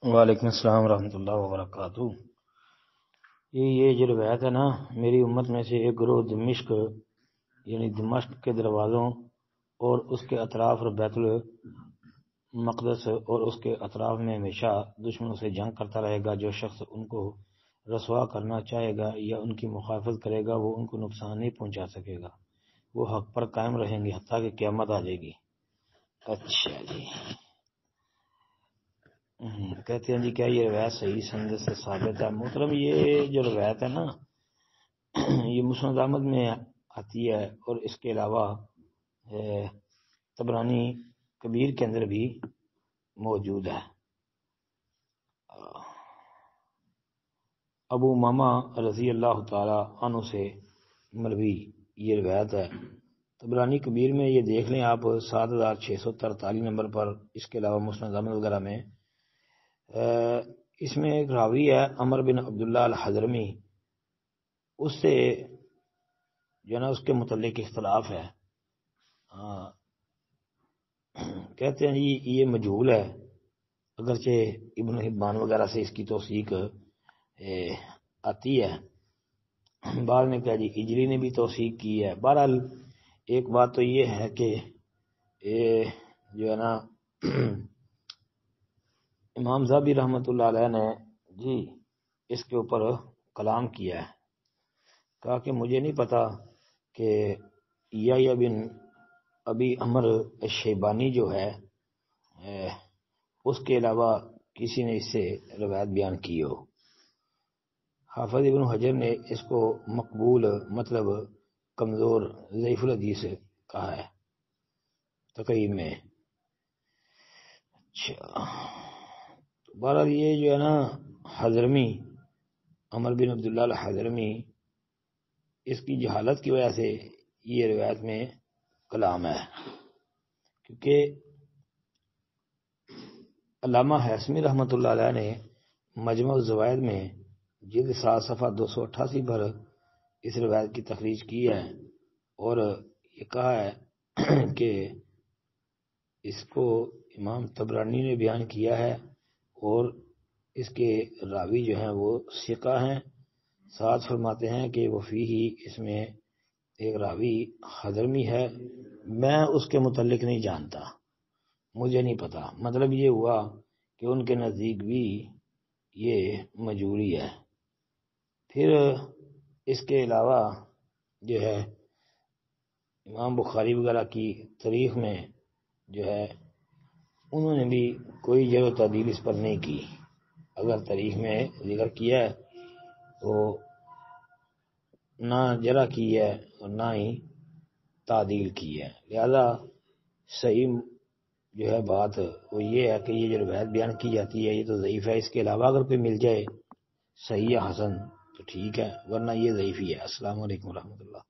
وعلیکم السلام ورحمۃ اللہ وبرکاتہ۔ یہ جو روایت ہے نا، میری امت میں سے ایک گروہ دمشق یعنی دمشق کے دروازوں اور اس کے اطراف اور بیت المقدس اور اس کے اطراف میں ہمیشہ دشمنوں سے جنگ کرتا رہے گا۔ جو شخص ان کو رسوا کرنا چاہے گا یا ان کی مخالفت کرے گا وہ ان کو نقصان نہیں پہنچا سکے گا۔ وہ حق پر قائم رہیں گے حتیٰ کہ قیامت آ جائے گی۔ اچھا جی، کہتے ہیں جی کیا یہ روایت صحیح سند سے ثابت ہے؟ محترم، یہ جو روایت ہے نا یہ مسند احمد میں آتی ہے اور اس کے علاوہ طبرانی کبیر کے اندر بھی موجود ہے۔ ابو امامہ رضی اللہ تعالی عنہ سے مروی یہ روایت ہے۔ طبرانی کبیر میں یہ دیکھ لیں آپ 7643 نمبر پر، اس کے علاوہ مسند احمد وغیرہ میں اس میں ایک راوی ہے عمر بن عبداللہ الحضرمی، اس سے جو نا اس کے متعلق اختلاف ہے۔ کہتے ہیں جی یہ مجہول ہے، اگرچہ ابن حبان وغیرہ سے اس کی توثیق آتی ہے، بعد میں کیا جی اجری نے بھی توثیق کی ہے۔ بہرحال ایک بات تو یہ ہے کہ جو ہے نا امام زابی رحمۃ اللہ علیہ نے جی اس کے اوپر کلام کیا ہے، کہا کہ مجھے نہیں پتا کہ یا بن ابی عمر الشیبانی جو ہے اس کے علاوہ کسی نے اس سے روایت بیان کی ہو۔ حافظ ابن حجر نے اس کو مقبول مطلب کمزور ضعیف الحدیث کہا ہے تقریب میں۔ اچھا، بہرحال یہ جو ہے نا حضرمی عمر بن عبداللہ الحضرمی، اس کی جہالت کی وجہ سے یہ روایت میں کلام ہے، کیونکہ علامہ حیثمی رحمۃ اللہ علیہ نے مجمع الزوائد میں جلد 7 صفحہ 288 پر اس روایت کی تخریج کی ہے اور یہ کہا ہے کہ اس کو امام طبرانی نے بیان کیا ہے اور اس کے راوی جو ہیں وہ ثقہ ہیں۔ ساتھ فرماتے ہیں کہ وہ فیہ، اس میں ایک راوی حضرمی ہے، میں اس کے متعلق نہیں جانتا، مجھے نہیں پتا۔ مطلب یہ ہوا کہ ان کے نزدیک بھی یہ مجہولی ہے۔ پھر اس کے علاوہ جو ہے امام بخاری وغیرہ کی تاریخ میں جو ہے انہوں نے بھی کوئی جرح و تعدیل اس پر نہیں کی، اگر تاریخ میں ذکر کیا ہے تو نہ جرح کی ہے اور نہ ہی تعدیل کی ہے۔ لہذا صحیح جو ہے بات وہ یہ ہے کہ یہ جو روایت بیان کی جاتی ہے یہ تو ضعیف ہے، اس کے علاوہ اگر کوئی مل جائے صحیح یا حسن تو ٹھیک ہے، ورنہ یہ ضعیف ہی ہے۔ السلام علیکم ورحمۃ اللہ۔